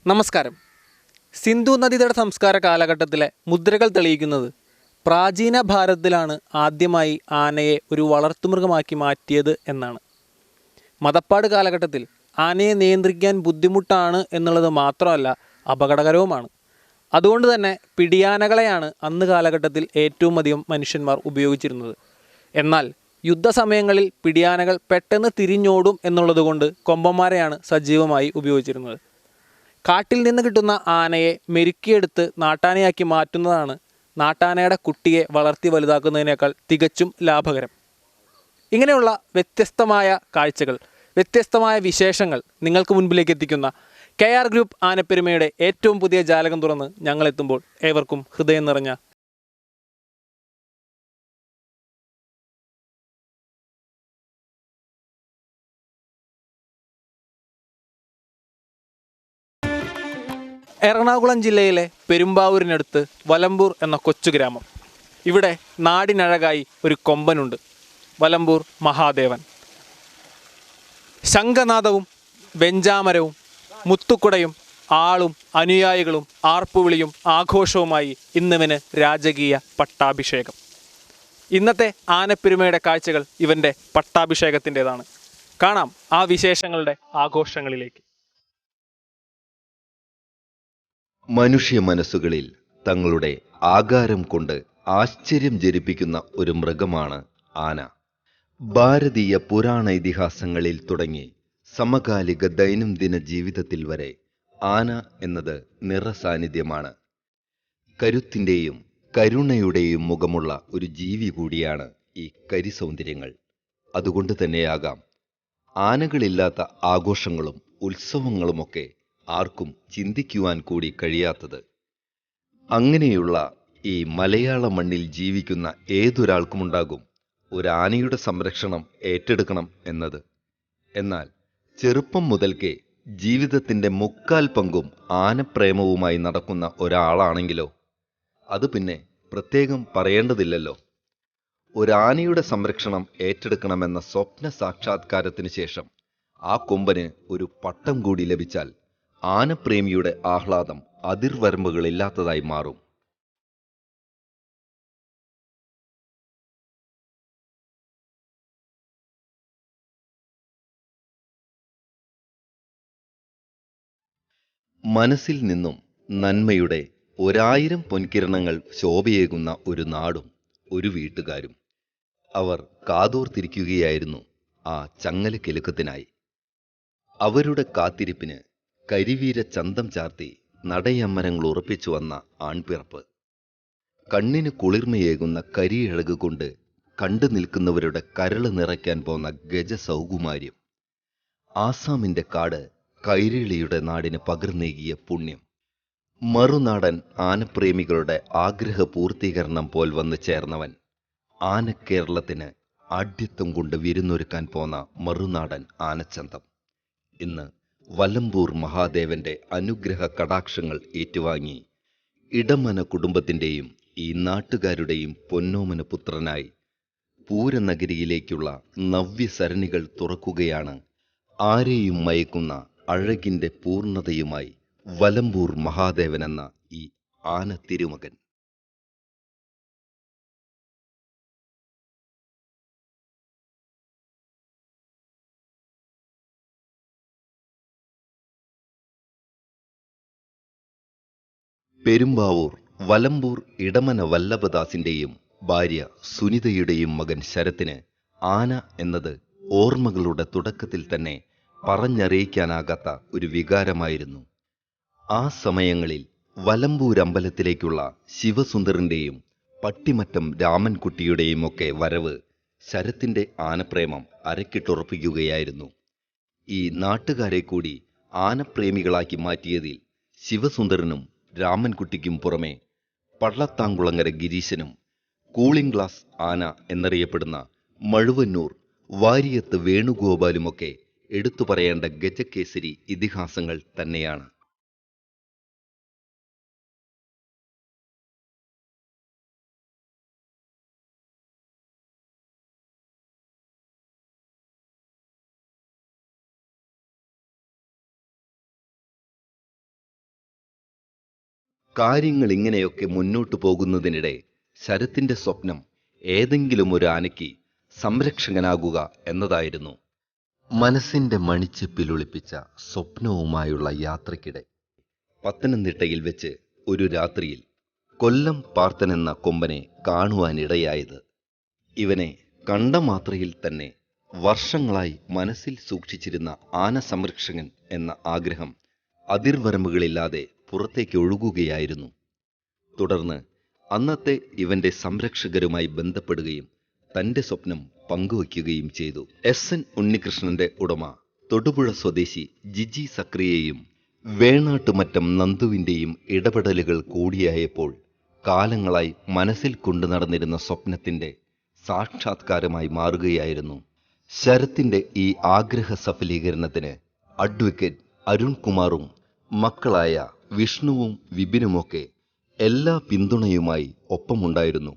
നമസ്കാരം. സിന്ധു നദീതട സംസ്കാര കാലഘട്ടത്തിലെ മുദ്രകൾ തെളിയിക്കുന്നത് പ്രാചീന ഭാരതത്തിലാണ് ആദ്യമായി ആനയെ ഒരു വളർത്തുമൃഗമാക്കി മാറ്റിയത് എന്നാണ്. മതപ്പാട് കാലഘട്ടത്തിൽ ആനയെ നിയന്ത്രിക്കാൻ ബുദ്ധിമുട്ടാണ് എന്നുള്ളത് മാത്രമല്ല, അപകടകരവുമാണ്. അതുകൊണ്ട് തന്നെ പിടിയാനകളെയാണ് അന്ന് കാലഘട്ടത്തിൽ ഏറ്റവും അധികം മനുഷ്യന്മാർ ഉപയോഗിച്ചിരുന്നത്. എന്നാൽ യുദ്ധസമയങ്ങളിൽ പിടിയാനകൾ പെട്ടെന്ന് തിരിഞ്ഞോടും എന്നുള്ളതുകൊണ്ട് കൊമ്പന്മാരെയാണ് സജീവമായി ഉപയോഗിച്ചിരുന്നത്. കാട്ടിൽ നിന്ന് കിട്ടുന്ന ആനയെ മെരുക്കിയെടുത്ത് നാട്ടാനയാക്കി മാറ്റുന്നതാണ് നാട്ടാനയുടെ കുട്ടിയെ വളർത്തി വലുതാക്കുന്നതിനേക്കാൾ തികച്ചും ലാഭകരം. ഇങ്ങനെയുള്ള വ്യത്യസ്തമായ കാഴ്ചകൾ, വ്യത്യസ്തമായ വിശേഷങ്ങൾ നിങ്ങൾക്ക് മുൻപിലേക്ക് എത്തിക്കുന്ന KR ഗ്രൂപ്പ് ആനപ്പെരുമയുടെ ഏറ്റവും പുതിയ ജാലകം തുറന്ന് ഞങ്ങളെത്തുമ്പോൾ ഏവർക്കും ഹൃദയം നിറഞ്ഞ എറണാകുളം ജില്ലയിലെ പെരുമ്പാവൂരിനടുത്ത് വലമ്പൂർ എന്ന കൊച്ചു ഗ്രാമം. ഇവിടെ നാടിനഴകായി ഒരു കൊമ്പനുണ്ട്, വലമ്പൂർ മഹാദേവൻ. ശംഖനാദവും വെഞ്ചാമരവും മുത്തുക്കുടയും ആളും അനുയായികളും ആർപ്പുവിളിയും ആഘോഷവുമായി ഇന്നിവന് രാജകീയ പട്ടാഭിഷേകം. ഇന്നത്തെ ആനപ്പെരുമയുടെ കാഴ്ചകൾ ഇവൻ്റെ പട്ടാഭിഷേകത്തിൻ്റെതാണ്. കാണാം ആ വിശേഷങ്ങളുടെ ആഘോഷങ്ങളിലേക്ക്. മനുഷ്യ മനസ്സുകളിൽ തങ്ങളുടെ ആകാരം കൊണ്ട് ആശ്ചര്യം ജനിപ്പിക്കുന്ന ഒരു മൃഗമാണ് ആന. ഭാരതീയ പുരാണ ഇതിഹാസങ്ങളിൽ തുടങ്ങി സമകാലിക ദൈനംദിന ജീവിതത്തിൽ വരെ ആന എന്നത് നിറസാന്നിധ്യമാണ്. കരുത്തിൻ്റെയും കരുണയുടെയും മുഖമുള്ള ഒരു ജീവി കൂടിയാണ് ഈ കരിസൗന്ദര്യങ്ങൾ. അതുകൊണ്ട് തന്നെയാകാം ആനകളില്ലാത്ത ആഘോഷങ്ങളും ഉത്സവങ്ങളുമൊക്കെ ആർക്കും ചിന്തിക്കുവാൻ കൂടി കഴിയാത്തത്. അങ്ങനെയുള്ള ഈ മലയാള മണ്ണിൽ ജീവിക്കുന്ന ഏതൊരാൾക്കുമുണ്ടാകും ഒരാനയുടെ സംരക്ഷണം ഏറ്റെടുക്കണം എന്നത്. എന്നാൽ ചെറുപ്പം മുതൽക്കേ ജീവിതത്തിൻ്റെ മുക്കാൽ പങ്കും ആനപ്രേമവുമായി നടക്കുന്ന ഒരാളാണെങ്കിലോ അത് പിന്നെ പ്രത്യേകം പറയേണ്ടതില്ലല്ലോ. ഒരാനയുടെ സംരക്ഷണം ഏറ്റെടുക്കണമെന്ന സ്വപ്ന സാക്ഷാത്കാരത്തിന് ശേഷം ആ കൊമ്പന് ഒരു പട്ടം കൂടി ലഭിച്ചാൽ ആനപ്രേമിയുടെ ആഹ്ലാദം അതിർവരമ്പുകളില്ലാത്തതായി മാറും. മനസ്സിൽ നിന്നും നന്മയുടെ 1000 പൊൻകിരണങ്ങൾ ശോഭയേകുന്ന ഒരു നാടും ഒരു വീട്ടുകാരും. അവർ കാതോർത്തിരിക്കുകയായിരുന്നു ആ ചങ്ങലക്കിലുക്കത്തിനായി. അവരുടെ കാത്തിരിപ്പിന് കരിവീര ചന്തം ചാർത്തി നടയമ്മരങ്ങൾ ഉറപ്പിച്ചു വന്ന ആൺപിറപ്പ്. കണ്ണിന് കുളിർമയേകുന്ന കരിയഴക് കൊണ്ട് കണ്ടു നിൽക്കുന്നവരുടെ കരള് നിറയ്ക്കാൻ പോന്ന ഗജസൗകുമാര്യം. ആസാമിന്റെ കാട് കൈരളിയുടെ നാടിന് പകർന്നേകിയ പുണ്യം. മറുനാടൻ ആനപ്രേമികളുടെ ആഗ്രഹ പൂർത്തീകരണം പോൽ വന്ന് ചേർന്നവൻ. ആനക്കേരളത്തിന് ആഢ്യത്വം കൊണ്ട് വിരുന്നൊരുക്കാൻ പോന്ന മറുനാടൻ ആനച്ചന്തം. ഇന്ന് വലമ്പൂർ മഹാദേവന്റെ അനുഗ്രഹ കടാക്ഷങ്ങൾ ഏറ്റുവാങ്ങി ഇടമന കുടുംബത്തിൻ്റെയും ഈ നാട്ടുകാരുടെയും പൊന്നോമന പുത്രനായി പൂരനഗരിയിലേക്കുള്ള നവ്യസരണികൾ തുറക്കുകയാണ്. ആരെയും മയക്കുന്ന അഴകിൻ്റെ പൂർണ്ണതയുമായി വലമ്പൂർ മഹാദേവൻ എന്ന ഈ ആന തിരുമകൻ. പെരുമ്പാവൂർ വലമ്പൂർ ഇടമന വല്ലഭദാസിന്റെയും ഭാര്യ സുനിതയുടെയും മകൻ ശരത്തിന് ആന എന്നത് ഓർമ്മകളുടെ തുടക്കത്തിൽ തന്നെ പറഞ്ഞറിയിക്കാനാകാത്ത ഒരു വികാരമായിരുന്നു. ആ സമയങ്ങളിൽ വലമ്പൂരമ്പലത്തിലേക്കുള്ള ശിവസുന്ദറിന്റെയും പട്ടിമറ്റം രാമൻകുട്ടിയുടെയും ഒക്കെ വരവ് ശരത്തിന്റെ ആനപ്രേമം അരക്കിട്ടുറപ്പിക്കുകയായിരുന്നു. ഈ നാട്ടുകാരെ കൂടി ആനപ്രേമികളാക്കി മാറ്റിയതിൽ ശിവസുന്ദരനും രാമൻകുട്ടിക്കും പുറമെ പള്ളത്താങ്കുളങ്ങര ഗിരീശനും കൂളിംഗ് ഗ്ലാസ് ആന എന്നറിയപ്പെടുന്ന മഴുവന്നൂർ വാരിയത്ത് വേണുഗോപാലുമൊക്കെ എടുത്തു പറയേണ്ട ഗജകേസരി ഇതിഹാസങ്ങൾ തന്നെയാണ്. കാര്യങ്ങൾ ഇങ്ങനെയൊക്കെ മുന്നോട്ടു പോകുന്നതിനിടെ ശരത്തിന്റെ സ്വപ്നം ഏതെങ്കിലും ഒരു ആനയ്ക്ക് സംരക്ഷകനാകുക എന്നതായിരുന്നു. മനസ്സിന്റെ മണിച്ചെപ്പിലൊളിപ്പിച്ച സ്വപ്നവുമായുള്ള യാത്രയ്ക്കിടെ പത്തനംതിട്ടയിൽ വെച്ച് ഒരു രാത്രിയിൽ കൊല്ലം പാർത്തനെന്ന കൊമ്പനെ കാണുവാനിടയായത്. ഇവനെ കണ്ട മാത്രയിൽ തന്നെ വർഷങ്ങളായി മനസ്സിൽ സൂക്ഷിച്ചിരുന്ന ആന സംരക്ഷകൻ എന്ന ആഗ്രഹം അതിർവരമ്പുകളില്ലാതെ പുറത്തേക്ക് ഒഴുകുകയായിരുന്നു. തുടർന്ന് അന്നത്തെ ഇവന്റെ സംരക്ഷകരുമായി ബന്ധപ്പെടുകയും തന്റെ സ്വപ്നം പങ്കുവയ്ക്കുകയും ചെയ്തു. എൻ ഉണ്ണികൃഷ്ണന്റെ ഉടമ തൊടുപുഴ സ്വദേശി ജിജി സക്രിയയും വേണാട്ടുമറ്റം നന്ദുവിന്റെയും ഇടപെടലുകൾ കൂടിയായപ്പോൾ കാലങ്ങളായി മനസ്സിൽ കൊണ്ടു നടന്നിരുന്ന സ്വപ്നത്തിന്റെ സാക്ഷാത്കാരമായി മാറുകയായിരുന്നു. ശരത്തിന്റെ ഈ ആഗ്രഹ സഫലീകരണത്തിന് അഡ്വക്കേറ്റ് അരുൺകുമാറും മക്കളായ വിഷ്ണുവും വിപിനുമൊക്കെ എല്ലാ പിന്തുണയുമായി ഒപ്പമുണ്ടായിരുന്നു.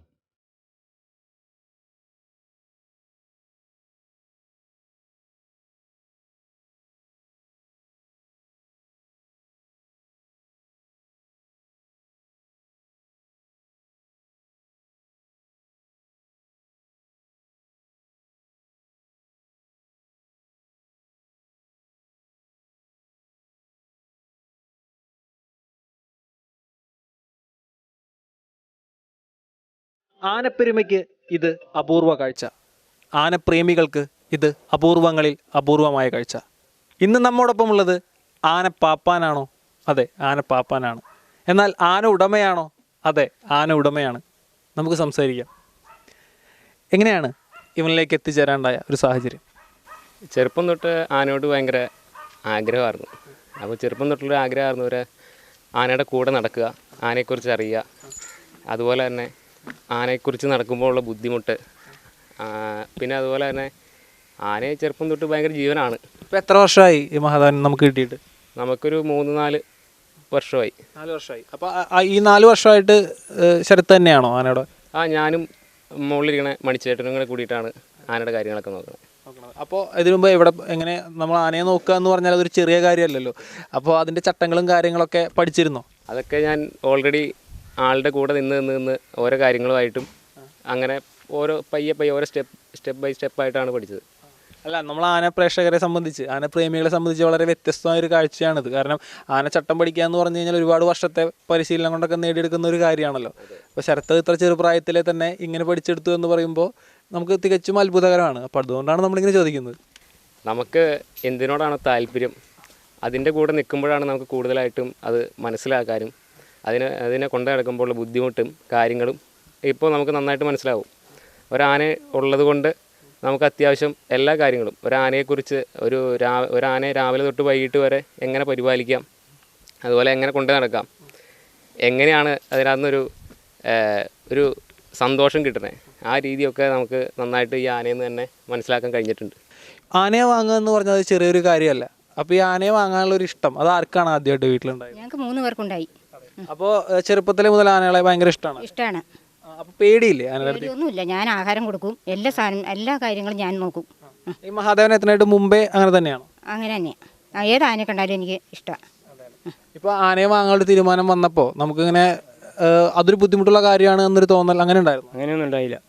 ആനപ്പെരുമയ്ക്ക് ഇത് അപൂർവ കാഴ്ച. ആനപ്രേമികൾക്ക് ഇത് അപൂർവങ്ങളിൽ അപൂർവമായ കാഴ്ച. ഇന്ന് നമ്മോടൊപ്പമുള്ളത് ആനപ്പാപ്പാനാണോ? അതെ, ആനപ്പാപ്പാനാണ്. എന്നാൽ ആന ഉടമയാണോ? അതെ, ആന ഉടമയാണ്. നമുക്ക് സംസാരിക്കാം. എങ്ങനെയാണ് ഇവനിലേക്ക് എത്തിച്ചേരാണ്ടായ ഒരു സാഹചര്യം? ചെറുപ്പം തൊട്ട് ആനയോട് ഭയങ്കര ആഗ്രഹമായിരുന്നു. അപ്പോൾ ചെറുപ്പം തൊട്ടുള്ള ആഗ്രഹമായിരുന്നു ഒരു ആനയുടെ കൂടെ നടക്കുക, ആനയെക്കുറിച്ച് അറിയുക. അതുപോലെ തന്നെ ആനയെക്കുറിച്ച് നടക്കുമ്പോൾ ഉള്ള ബുദ്ധിമുട്ട്, പിന്നെ അതുപോലെ തന്നെ ആനയെ ചെറുപ്പം തൊട്ട് ഭയങ്കര ജീവനാണ്. ഇപ്പോൾ എത്ര വർഷമായി ഈ മഹാദേവൻ നമുക്ക് കിട്ടിയിട്ട്? നമുക്കൊരു 3-4 വർഷമായി. 4 വർഷമായി. അപ്പോൾ ഈ 4 വർഷമായിട്ട് ശരത്ത് തന്നെയാണോ ആനയുടെ? ഞാനും മുകളിലിരിക്കണ മണിച്ചേട്ടനും കൂടെ കൂടിയിട്ടാണ് ആനയുടെ കാര്യങ്ങളൊക്കെ നോക്കുന്നത്. അപ്പോൾ ഇതിനു മുമ്പ് എങ്ങനെ നമ്മൾ ആനയെ നോക്കുക എന്ന് പറഞ്ഞാൽ അതൊരു ചെറിയ കാര്യമല്ലല്ലോ. അപ്പോൾ അതിൻ്റെ ചട്ടങ്ങളും കാര്യങ്ങളൊക്കെ പഠിച്ചിരുന്നോ? അതൊക്കെ ഞാൻ ഓൾറെഡി ആളുടെ കൂടെ നിന്ന് ഓരോ കാര്യങ്ങളുമായിട്ടും അങ്ങനെ പയ്യെ ഓരോ സ്റ്റെപ്പ് ബൈ സ്റ്റെപ്പായിട്ടാണ് പഠിച്ചത്. അല്ല, നമ്മൾ ആന പ്രേക്ഷകരെ സംബന്ധിച്ച്, ആനപ്രേമികളെ സംബന്ധിച്ച് വളരെ വ്യത്യസ്തമായ ഒരു കാഴ്ചയാണിത്. കാരണം ആന ചട്ടം പഠിക്കുക എന്ന് പറഞ്ഞു കഴിഞ്ഞാൽ ഒരുപാട് വർഷത്തെ പരിശീലനം കൊണ്ടൊക്കെ നേടിയെടുക്കുന്ന ഒരു കാര്യമാണല്ലോ. അപ്പോൾ ശരത്ത് ഇത്ര ചെറുപ്രായത്തിലെ തന്നെ ഇങ്ങനെ പഠിച്ചെടുത്തു എന്ന് പറയുമ്പോൾ നമുക്ക് തികച്ചും അത്ഭുതകരമാണ്. അപ്പോൾ അതുകൊണ്ടാണ് നമ്മളിങ്ങനെ ചോദിക്കുന്നത്. നമുക്ക് എന്തിനോടാണോ താല്പര്യം അതിൻ്റെ കൂടെ നിൽക്കുമ്പോഴാണ് നമുക്ക് കൂടുതലായിട്ടും അത് മനസ്സിലാക്കാനും അതിനെ കൊണ്ടു നടക്കുമ്പോഴുള്ള ബുദ്ധിമുട്ടും കാര്യങ്ങളും ഇപ്പോൾ നമുക്ക് നന്നായിട്ട് മനസ്സിലാവും. ഒരാന ഉള്ളത് കൊണ്ട് നമുക്ക് അത്യാവശ്യം എല്ലാ കാര്യങ്ങളും ഒരാനയെക്കുറിച്ച് ഒരാനയെ രാവിലെ തൊട്ട് വൈകിട്ട് വരെ എങ്ങനെ പരിപാലിക്കാം, അതുപോലെ എങ്ങനെ കൊണ്ടു നടക്കാം, എങ്ങനെയാണ് അതിനകത്തുനിന്നൊരു ഒരു സന്തോഷം കിട്ടുന്നത്, ആ രീതിയൊക്കെ നമുക്ക് നന്നായിട്ട് ഈ ആനയിൽ നിന്ന് തന്നെ മനസ്സിലാക്കാൻ കഴിഞ്ഞിട്ടുണ്ട്. ആനയെ വാങ്ങുക എന്ന് പറഞ്ഞാൽ അത് ചെറിയൊരു കാര്യമല്ല. അപ്പോൾ ഈ ആനയെ വാങ്ങാനുള്ള ഒരു ഇഷ്ടം അത് ആർക്കാണ് ആദ്യമായിട്ട് വീട്ടിലുണ്ടായത്? ഞങ്ങൾക്ക് 3 പേർക്കുണ്ടായി. അപ്പോൾ ചെറുപ്പത്തിലെ മുതൽ ആനകളെ ഭയങ്കര ഇഷ്ടമാണ്. അപ്പോൾ പേടിയില്ലേ ആനയുടെ? പേടിയൊന്നുമില്ല. ഞാൻ ആഹാരം കൊടുക്കും, എല്ലാ കാര്യങ്ങളും ഞാൻ നോക്കും. ഈ മഹാദേവൻ എത്തുന്നതായിട്ട് മുമ്പേ അങ്ങനെ തന്നെയാണോ? അങ്ങനെ തന്നെയാണ്. ഏത് ആനയെ കണ്ടാലും എനിക്ക് ഇഷ്ടമാണ്. ഇപ്പോൾ ആനയെ വാങ്ങാനുള്ള തീരുമാനം വന്നപ്പോൾ നമുക്കിങ്ങനെ അതൊരു ബുദ്ധിമുട്ടുള്ള കാര്യമാണ് എന്നൊരു തോന്നൽ അങ്ങനെ ഉണ്ടായിരുന്നു? അങ്ങനെയൊന്നും ഉണ്ടായില്ല,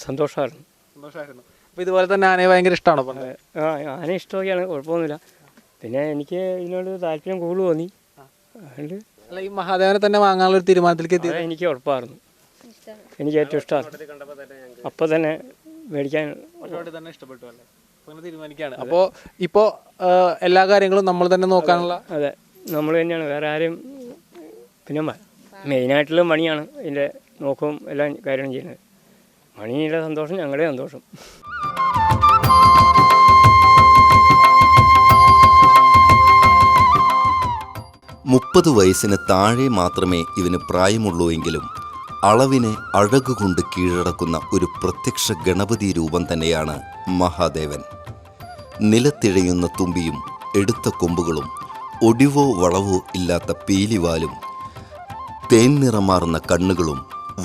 സന്തോഷമായിരുന്നു. അപ്പോൾ ഇതുപോലെ തന്നെ ആനയെ ഭയങ്കര ഇഷ്ടമാണോ? ആന ഇഷ്ടമൊക്കെയാണ്, കുഴപ്പമൊന്നുമില്ല. പിന്നെ എനിക്ക് ഇതിനോട് താല്പര്യം കൂടുതൽ തോന്നി. അതുകൊണ്ട് അല്ല, ഈ മഹാദേവനെ തന്നെ വാങ്ങാനുള്ള ഒരു തീരുമാനത്തിലേക്ക് എത്തി? എനിക്ക് ഉറപ്പായിരുന്നു, എനിക്ക് ഏറ്റവും ഇഷ്ടമാണ്. അപ്പോൾ തന്നെ മേടിക്കാൻ തന്നെ ഇഷ്ടപ്പെട്ടു അല്ലേ? അങ്ങനെ തീരുമാനിക്കുകയാണ്. അപ്പോൾ ഇപ്പോൾ എല്ലാ കാര്യങ്ങളും നമ്മൾ തന്നെ നോക്കാനുള്ള? അതെ, നമ്മൾ തന്നെയാണ്, വേറെ ആരും. പിന്നെ മെയിനായിട്ടുള്ള മണിയാണ് ഇതിൻ്റെ നോക്കവും എല്ലാ കാര്യങ്ങളും ചെയ്യുന്നത്. മണിയുടെ സന്തോഷം ഞങ്ങളുടെ സന്തോഷം. മുപ്പത് വയസ്സിന് താഴെ മാത്രമേ ഇവന് പ്രായമുള്ളൂ എങ്കിലും അളവിനെ അഴകുകൊണ്ട് കീഴടക്കുന്ന ഒരു പ്രത്യക്ഷ ഗണപതി രൂപം തന്നെയാണ് മഹാദേവൻ. നിലത്തിഴയുന്ന തുമ്പിയും എടുത്ത കൊമ്പുകളും ഒടിവോ വളവോ ഇല്ലാത്ത പീലിവാലും തേൻ നിറമാർന്ന കണ്ണുകളും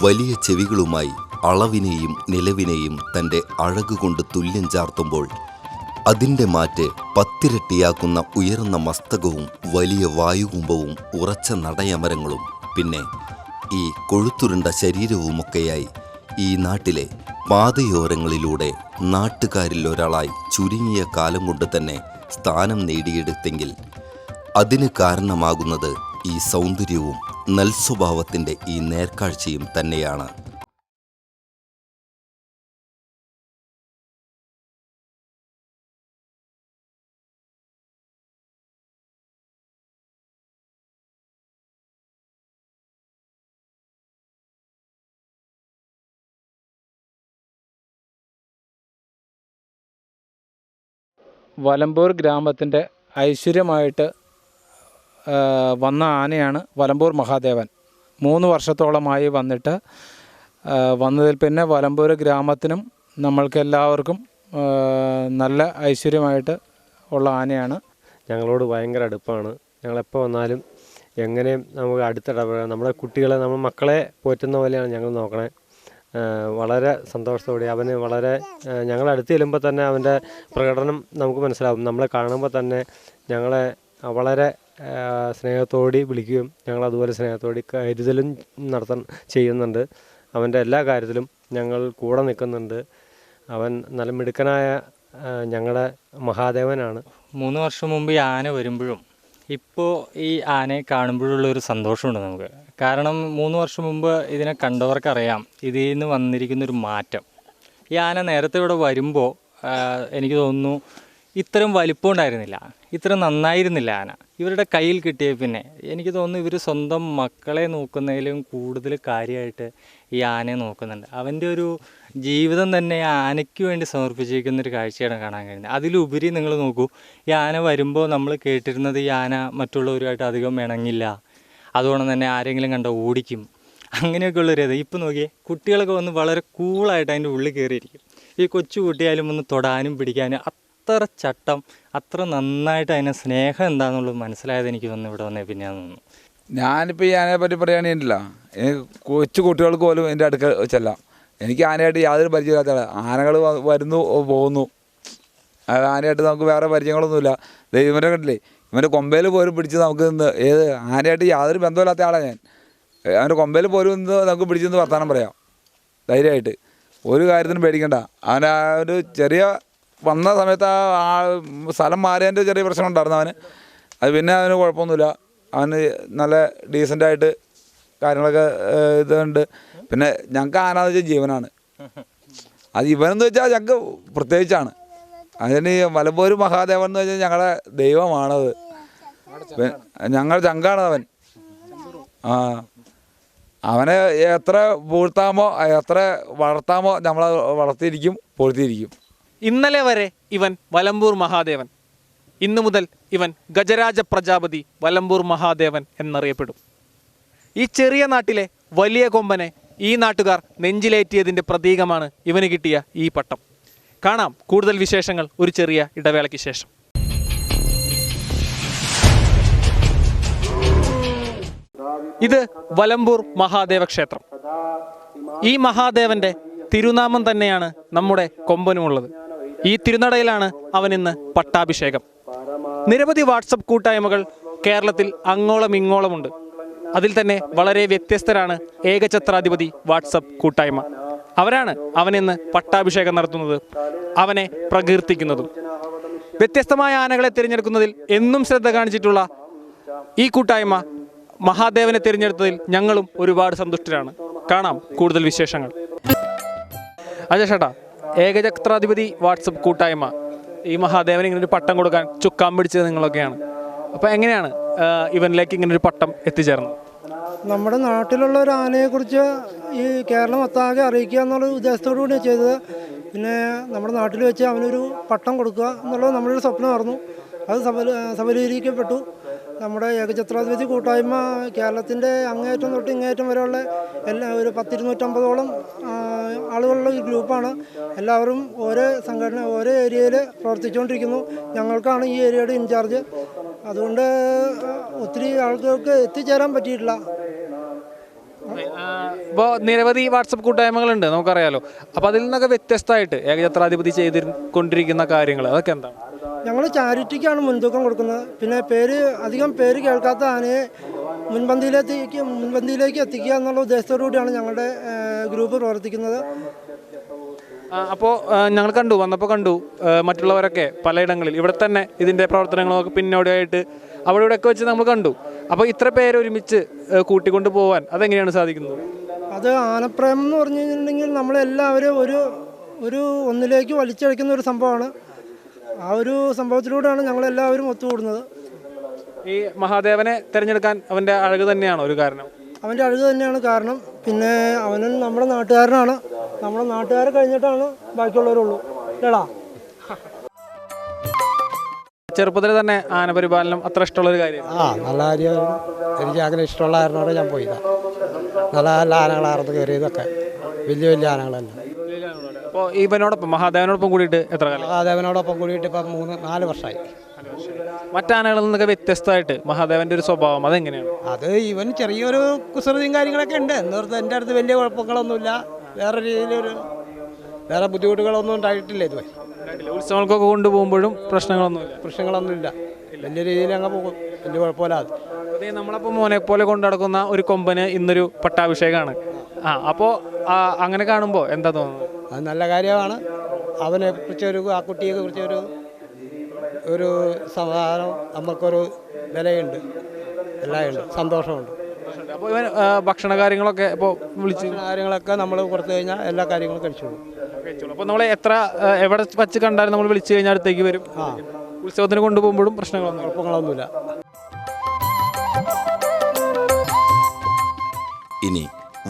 വലിയ ചെവികളുമായി അളവിനെയും നിലവിനെയും തൻ്റെ അഴകുകൊണ്ട് തുല്യം ചാർത്തുമ്പോൾ അതിൻ്റെ മാറ്റ് 10 ഇരട്ടിയാക്കുന്ന ഉയർന്ന മസ്തകവും വലിയ വായുകുംഭവും ഉറച്ച നടയമരങ്ങളും പിന്നെ ഈ കൊഴുത്തുരുണ്ട ശരീരവുമൊക്കെയായി ഈ നാട്ടിലെ പാതയോരങ്ങളിലൂടെ നാട്ടുകാരിൽ ഒരാളായി ചുരുങ്ങിയ കാലം കൊണ്ട് തന്നെ സ്ഥാനം നേടിയെടുത്തെങ്കിൽ അതിന് കാരണമാകുന്നത് ഈ സൗന്ദര്യവും നൽസ്വഭാവത്തിൻ്റെ ഈ നേർക്കാഴ്ചയും തന്നെയാണ്. വലമ്പൂർ ഗ്രാമത്തിൻ്റെ ഐശ്വര്യമായിട്ട് വന്ന ആനയാണ് വലമ്പൂർ മഹാദേവൻ. 3 വർഷത്തോളമായി വന്നതിൽ പിന്നെ വലമ്പൂർ ഗ്രാമത്തിനും നമ്മൾക്കെല്ലാവർക്കും നല്ല ഐശ്വര്യമായിട്ട് ഉള്ള ആനയാണ്. ഞങ്ങളോട് ഭയങ്കര അടുപ്പമാണ്. ഞങ്ങളെപ്പോൾ വന്നാലും എങ്ങനെയും നമുക്ക് അടുത്തിടപെടാം. നമ്മുടെ കുട്ടികളെ, നമ്മുടെ മക്കളെ പോറ്റുന്ന പോലെയാണ് ഞങ്ങൾ നോക്കണേ. വളരെ സന്തോഷത്തോടെ അവന് വളരെ ഞങ്ങളടുത്ത് ചെല്ലുമ്പോൾ തന്നെ അവൻ്റെ പ്രകടനം നമുക്ക് മനസ്സിലാവും. നമ്മളെ കാണുമ്പോൾ തന്നെ ഞങ്ങളെ വളരെ സ്നേഹത്തോടെ വിളിക്കുകയും ഞങ്ങളതുപോലെ സ്നേഹത്തോടെ കരുതലും ചെയ്യുന്നുണ്ട്. അവൻ്റെ എല്ലാ കാര്യത്തിലും ഞങ്ങൾ കൂടെ നിൽക്കുന്നുണ്ട്. അവൻ നല്ല മിടുക്കനായ ഞങ്ങളുടെ മഹാദേവനാണ്. 3 വർഷം മുമ്പ് ഈ ആന വരുമ്പോഴും ഇപ്പോൾ ഈ ആനയെ കാണുമ്പോഴുള്ളൊരു സന്തോഷമുണ്ട് നമുക്ക്. കാരണം 3 വർഷം മുമ്പ് ഇതിനെ കണ്ടവർക്കറിയാം ഇതിൽ നിന്ന് വന്നിരിക്കുന്നൊരു മാറ്റം. ഈ ആന നേരത്തെ ഇവിടെ വരുമ്പോൾ എനിക്ക് തോന്നുന്നു ഇത്രയും വലിപ്പം ഉണ്ടായിരുന്നില്ല, ഇത്ര നന്നായിരുന്നില്ല ആന. ഇവരുടെ കയ്യിൽ കിട്ടിയ പിന്നെ എനിക്ക് തോന്നുന്നു ഇവർ സ്വന്തം മക്കളെ നോക്കുന്നതിലും കൂടുതൽ കാര്യമായിട്ട് ഈ ആനയെ നോക്കുന്നുണ്ട്. അവൻ്റെ ഒരു ജീവിതം തന്നെ ആനയ്ക്ക് വേണ്ടി സമർപ്പിച്ചിരിക്കുന്നൊരു കാഴ്ചയാണ് കാണാൻ കഴിയുന്നത്. അതിലുപരി നിങ്ങൾ നോക്കൂ, ഈ ആന വരുമ്പോൾ നമ്മൾ കേട്ടിരുന്നത് ഈ ആന മറ്റുള്ളവരുമായിട്ട് അധികം ഇണങ്ങില്ല, അതുകൊണ്ട് തന്നെ ആരെങ്കിലും കണ്ട ഓടിക്കും, അങ്ങനെയൊക്കെയുള്ളൊരു ഇത്. ഇപ്പം നോക്കിയേ, കുട്ടികളൊക്കെ വന്ന് വളരെ കൂളായിട്ട് അതിൻ്റെ ഉള്ളിൽ കയറിയിരിക്കും. ഈ കൊച്ചു കുട്ടിയായാലും ഒന്ന് തൊടാനും പിടിക്കാനും അത്ര ചട്ടം, അത്ര നന്നായിട്ട് അതിനെ സ്നേഹം എന്താണെന്നുള്ളത് മനസ്സിലായത് എനിക്ക് തോന്നുന്നു ഇവിടെ വന്നേ പിന്നെയാന്ന് തോന്നുന്നു. ഞാനിപ്പോൾ ഈ ആനയെ പറ്റി പറയുകയാണെങ്കിലില്ല, കൊച്ചു കുട്ടികൾക്ക് പോലും എൻ്റെ അടുക്ക ചെല്ലാം. എനിക്ക് ആനയായിട്ട് യാതൊരു പരിചയമില്ലാത്ത ആനകൾ വരുന്നു പോകുന്നു, ആനയായിട്ട് നമുക്ക് വേറെ പരിചയങ്ങളൊന്നുമില്ല. ഇവനെ കണ്ടില്ലേ, ഇവൻ്റെ കൊമ്പയിൽ പോലും പിടിച്ച് നമുക്ക് നിന്ന് ആനയായിട്ട് യാതൊരു ബന്ധമില്ലാത്ത ആളാണ് ഞാൻ. അവൻ്റെ കൊമ്പയിൽ പോലും നിന്ന് നമുക്ക് പിടിച്ചെന്ന് വർത്താനം പറയാം ധൈര്യമായിട്ട്. ഒരു കാര്യത്തിനും പേടിക്കണ്ട. അവൻ ഒരു ചെറിയ വന്ന സമയത്ത് ആ സ്ഥലം മാറിയതിൻ്റെ ചെറിയ പ്രശ്നം ഉണ്ടായിരുന്നു അവന്. അത് പിന്നെ അവന് കുഴപ്പമൊന്നുമില്ല. അവന് നല്ല ഡീസൻ്റായിട്ട് കാര്യങ്ങളൊക്കെ ഇതുണ്ട്. പിന്നെ ഞങ്ങൾക്ക് ആനാന്ന് വെച്ചാൽ ജീവനാണ്. അത് ഇവനെന്ന് വെച്ചാൽ ഞങ്ങൾക്ക് പ്രത്യേകിച്ചാണ്. അതിന് വലമ്പൂർ മഹാദേവൻ എന്ന് വെച്ചാൽ ഞങ്ങളുടെ ദൈവമാണത്. ഞങ്ങളുടെ ചങ്കാണ് അവൻ. അവനെ എത്ര പൂഴ്ത്താമോ എത്ര വളർത്താമോ നമ്മൾ വളർത്തിയിരിക്കും, പൊഴുത്തിയിരിക്കും. ഇന്നലെ വരെ ഇവൻ വലമ്പൂർ മഹാദേവൻ, ഇന്നു മുതൽ ഇവൻ ഗജരാജ പ്രജാപതി വലമ്പൂർ മഹാദേവൻ എന്നറിയപ്പെടും. ഈ ചെറിയ നാട്ടിലെ വലിയ കൊമ്പനെ ഈ നാട്ടുകാർ നെഞ്ചിലേറ്റിയതിൻ്റെ പ്രതീകമാണ് ഇവന് കിട്ടിയ ഈ പട്ടം. കാണാം കൂടുതൽ വിശേഷങ്ങൾ ഒരു ചെറിയ ഇടവേളയ്ക്ക് ശേഷം. ഇത് വലമ്പൂർ മഹാദേവ ക്ഷേത്രം. ഈ മഹാദേവന്റെ തിരുനാമം തന്നെയാണ് നമ്മുടെ കൊമ്പനുമുള്ളത്. ഈ തിരുനടയിലാണ് അവനിന്ന് പട്ടാഭിഷേകം. നിരവധി വാട്സപ്പ് കൂട്ടായ്മകൾ കേരളത്തിൽ അങ്ങോളം ഇങ്ങോളമുണ്ട്. അതിൽ തന്നെ വളരെ വ്യത്യസ്തരാണ് ഏകഛത്രാധിപതി വാട്സപ്പ് കൂട്ടായ്മ. അവരാണ് അവനിന്ന് പട്ടാഭിഷേകം നടത്തുന്നത്, അവനെ പ്രകീർത്തിക്കുന്നതും. വ്യത്യസ്തമായ ആനകളെ തിരഞ്ഞെടുക്കുന്നതിൽ എന്നും ശ്രദ്ധ കാണിച്ചിട്ടുള്ള ഈ കൂട്ടായ്മ മഹാദേവനെ തിരഞ്ഞെടുത്തതിൽ ഞങ്ങളും ഒരുപാട് സന്തുഷ്ടരാണ്. കാണാം കൂടുതൽ വിശേഷങ്ങൾ. അജയ് ചേട്ടാ, ഏകഛത്രാധിപതി വാട്സപ്പ് കൂട്ടായ്മ ഈ മഹാദേവന് ഇങ്ങനൊരു പട്ടം കൊടുക്കാൻ ചുക്കാൻ പിടിച്ചത് നിങ്ങളൊക്കെയാണ്. അപ്പോൾ എങ്ങനെയാണ് ഇവനിലേക്ക് ഇങ്ങനൊരു പട്ടം എത്തിച്ചേർന്നത്? നമ്മുടെ നാട്ടിലുള്ള ഒരു ആനയെക്കുറിച്ച് ഈ കേരളം ഒട്ടാകെ അറിയിക്കുക എന്നുള്ള ഉദ്ദേശത്തോടു കൂടിയാണ് ചെയ്തത്. പിന്നെ നമ്മുടെ നാട്ടിൽ വെച്ച് അവനൊരു പട്ടം കൊടുക്കുക എന്നുള്ളത് നമ്മുടെ ഒരു സ്വപ്നമായിരുന്നു. അത് സഫലീകരിക്കപ്പെട്ടു. നമ്മുടെ ഏകഛത്രാധിപതി കൂട്ടായ്മ കേരളത്തിൻ്റെ അങ്ങേയറ്റം തൊട്ട് ഇങ്ങേയറ്റം വരെയുള്ള ഒരു 250-250ഓളം ആളുകളുള്ള ഒരു ഗ്രൂപ്പാണ്. എല്ലാവരും ഓരോ സംഘടന ഓരോ ഏരിയയിൽ പ്രവർത്തിച്ചുകൊണ്ടിരിക്കുന്നു. ഞങ്ങൾക്കാണ് ഈ ഏരിയയുടെ ഇൻചാർജ്. അതുകൊണ്ട് ഒത്തിരി ആൾക്കാർക്ക് എത്തിച്ചേരാൻ പറ്റിയിട്ടില്ല. ഇപ്പോൾ നിരവധി വാട്സപ്പ് കൂട്ടായ്മകളുണ്ട്, നമുക്കറിയാലോ. അപ്പോൾ അതിൽ നിന്നൊക്കെ വ്യത്യസ്തമായിട്ട് ഏകഛത്രാധിപതി ചെയ്തുകൊണ്ടിരിക്കുന്ന കാര്യങ്ങൾ അതൊക്കെ എന്താണ്? ഞങ്ങൾ ചാരിറ്റിക്കാണ് മുൻതൂക്കം കൊടുക്കുന്നത്. പിന്നെ അധികം പേര് കേൾക്കാത്ത ആനയെ മുൻപന്തിയിലേക്ക് എത്തിക്കുക എന്നുള്ള ഉദ്ദേശത്തോടു കൂടിയാണ് ഞങ്ങളുടെ ഗ്രൂപ്പ് പ്രവർത്തിക്കുന്നത്. അപ്പോൾ ഞങ്ങൾ വന്നപ്പോൾ കണ്ടു മറ്റുള്ളവരൊക്കെ പലയിടങ്ങളിൽ ഇവിടെ തന്നെ ഇതിൻ്റെ പ്രവർത്തനങ്ങളൊക്കെ പിന്നോടിയായിട്ട് അവിടെ ഇവിടെയൊക്കെ വെച്ച് നമ്മൾ കണ്ടു. അപ്പോൾ ഇത്ര പേര് ഒരുമിച്ച് കൂട്ടിക്കൊണ്ട് പോകാൻ അതെങ്ങനെയാണ് സാധിക്കുന്നത്? അത് ആനപ്രേമം എന്ന് പറഞ്ഞു കഴിഞ്ഞിട്ടുണ്ടെങ്കിൽ നമ്മളെല്ലാവരും ഒരു ഒന്നിലേക്ക് വലിച്ചഴക്കുന്ന ഒരു സംഭവമാണ്. ആ ഒരു സംഭവത്തിലൂടെയാണ് ഞങ്ങളെല്ലാവരും ഒത്തുകൂടുന്നത്. ഈ മഹാദേവനെ തിരഞ്ഞെടുക്കാൻ അവൻ്റെ അഴക് തന്നെയാണോ ഒരു കാരണം? അവൻ്റെ അഴക് തന്നെയാണ് കാരണം. പിന്നെ അവനും നമ്മുടെ നാട്ടുകാരനാണ്. നമ്മുടെ നാട്ടുകാരെ കഴിഞ്ഞിട്ടാണ് ബാക്കിയുള്ളവരുള്ളൂ അല്ലേടാ. ചെറുപ്പത്തിൽ തന്നെ ആനപരിപാലനം അത്ര ഇഷ്ടമുള്ളൊരു കാര്യമാണ്. നല്ല കാര്യമായിരുന്നു. എനിക്ക് അങ്ങനെ ഇഷ്ടമുള്ള കാരണമാണ് ഞാൻ പോയത്. നല്ല നല്ല ആനകളായിരുന്നു കയറിയതൊക്കെ, വലിയ വലിയ ആനകളല്ല. അപ്പോൾ ഇവനോടൊപ്പം മഹാദേവനോടൊപ്പം കൂടിയിട്ട് എത്ര കാലം? മഹാദേവനോടൊപ്പം കൂടിയിട്ട് ഇപ്പം 3-4 വർഷമായി. മറ്റാനകളിൽ നിന്നൊക്കെ വ്യത്യസ്തമായിട്ട് മഹാദേവൻ്റെ ഒരു സ്വഭാവം അതെങ്ങനെയാണ്? അത് ഇവൻ ചെറിയൊരു കുസൃതിയും കാര്യങ്ങളൊക്കെ ഉണ്ട്. എന്നോർത്ത് എൻ്റെ അടുത്ത് വലിയ കുഴപ്പങ്ങളൊന്നുമില്ല. വേറെ വേറെ ബുദ്ധിമുട്ടുകളൊന്നും ഉണ്ടായിട്ടില്ല ഇതുവരെ. ഉത്സവങ്ങൾക്കൊക്കെ കൊണ്ടുപോകുമ്പോഴും പ്രശ്നങ്ങളൊന്നുമില്ല. വലിയ രീതിയിൽ അങ്ങ് പോകും, വലിയ കുഴപ്പമില്ല. അതേ നമ്മളപ്പോൾ മോനെ പോലെ കൊണ്ടു നടക്കുന്ന ഒരു കൊമ്പന് ഇന്നൊരു പട്ടാഭിഷേകമാണ്. അപ്പോൾ അങ്ങനെ കാണുമ്പോൾ എന്താ തോന്നുന്നത്? അത് നല്ല കാര്യമാണ്. അവനെ കുറിച്ചൊരു ആ കുട്ടിയെ കുറിച്ചൊരു ഒരു സമാധാനം, നമുക്കൊരു വിലയുണ്ട്, എല്ലാം ഉണ്ട്, സന്തോഷമുണ്ട്. അപ്പോൾ ഇവൻ ഭക്ഷണ കാര്യങ്ങളൊക്കെ ഇപ്പോൾ കാര്യങ്ങളൊക്കെ നമ്മൾ കൊടുത്തു കഴിഞ്ഞാൽ എല്ലാ കാര്യങ്ങളും കഴിച്ചോളൂ. അപ്പോൾ നമ്മൾ എവിടെ വച്ച് കണ്ടാലും നമ്മൾ വിളിച്ചു കഴിഞ്ഞാൽ അടുത്തേക്ക് വരും. ഉത്സവത്തിന് കൊണ്ടുപോകുമ്പോഴും കുഴപ്പങ്ങളൊന്നുമില്ല. ഇനി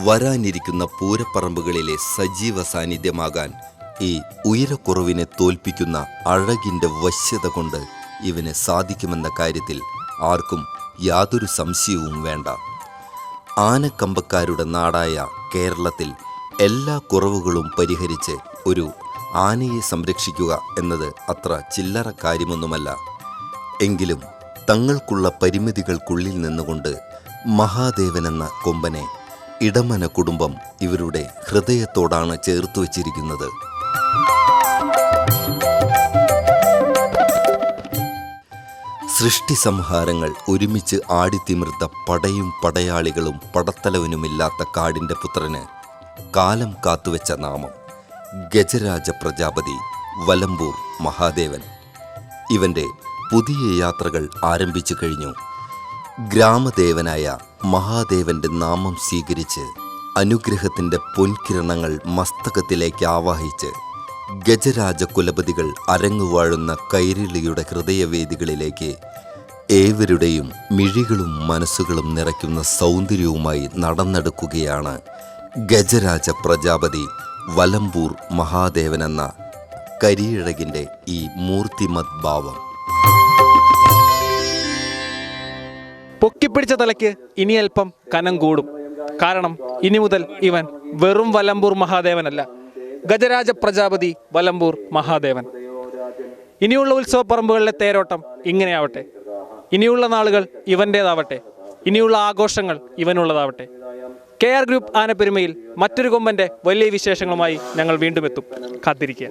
വരാനിരിക്കുന്ന പൂരപ്പറമ്പുകളിലെ സജീവ സാന്നിധ്യമാകാൻ ഈ ഉയരക്കുറവിനെ തോൽപ്പിക്കുന്ന അഴകിൻ്റെ വശ്യത കൊണ്ട് ഇവന് സാധിക്കുമെന്ന കാര്യത്തിൽ ആർക്കും യാതൊരു സംശയവും വേണ്ട. ആനക്കമ്പക്കാരുടെ നാടായ കേരളത്തിൽ എല്ലാ കുറവുകളും പരിഹരിച്ച് ഒരു ആനയെ സംരക്ഷിക്കുക എന്നത് അത്ര ചില്ലറ കാര്യമൊന്നുമല്ല. എങ്കിലും തങ്ങൾക്കുള്ള പരിമിതികൾക്കുള്ളിൽ നിന്നുകൊണ്ട് മഹാദേവനെന്ന കൊമ്പനെ ഇടമന കുടുംബം ഇവരുടെ ഹൃദയത്തോടാണ് ചേർത്തു വച്ചിരിക്കുന്നത്. സൃഷ്ടി സംഹാരങ്ങൾ ഒരുമിച്ച് ആടിത്തിമിർത്ത പടയും പടയാളികളും പടത്തലവനുമില്ലാത്ത കാടിൻ്റെ പുത്രന് കാലം കാത്തുവെച്ച നാമം ഗജരാജ പ്രജാപതി വലമ്പൂർ മഹാദേവൻ. ഇവൻ്റെ പുതിയ യാത്രകൾ ആരംഭിച്ചു കഴിഞ്ഞു. ഗ്രാമദേവനായ മഹാദേവൻ്റെ നാമം സ്വീകരിച്ച് അനുഗ്രഹത്തിൻ്റെ പൊൻകിരണങ്ങൾ മസ്തകത്തിലേക്ക് ആവാഹിച്ച് ഗജരാജ കുലപതികൾ അരങ്ങുവാഴുന്ന കൈരളിയുടെ ഹൃദയവേദികളിലേക്ക് ഏവരുടെയും മിഴികളും മനസ്സുകളും നിറയ്ക്കുന്ന സൗന്ദര്യവുമായി നടന്നെടുക്കുകയാണ് ഗജരാജ പ്രജാപതി വലമ്പൂർ മഹാദേവനെന്ന കരിയിഴകിൻ്റെ ഈ മൂർത്തിമത് ഭാവം. പൊക്കിപ്പിടിച്ച തലയ്ക്ക് ഇനി അല്പം കനം കൂടും. കാരണം ഇനി മുതൽ ഇവൻ വെറും വലമ്പൂർ മഹാദേവനല്ല, ഗജരാജ പ്രജാപതി വലമ്പൂർ മഹാദേവൻ. ഇനിയുള്ള ഉത്സവപ്പറമ്പുകളിലെ തേരോട്ടം ഇങ്ങനെയാവട്ടെ. ഇനിയുള്ള നാളുകൾ ഇവൻ്റേതാവട്ടെ. ഇനിയുള്ള ആഘോഷങ്ങൾ ഇവനുള്ളതാവട്ടെ. KR ഗ്രൂപ്പ് ആനപ്പെരുമയിൽ മറ്റൊരു കൊമ്പൻ്റെ വലിയ വിശേഷങ്ങളുമായി ഞങ്ങൾ വീണ്ടും എത്തും. കാത്തിരിക്കുക.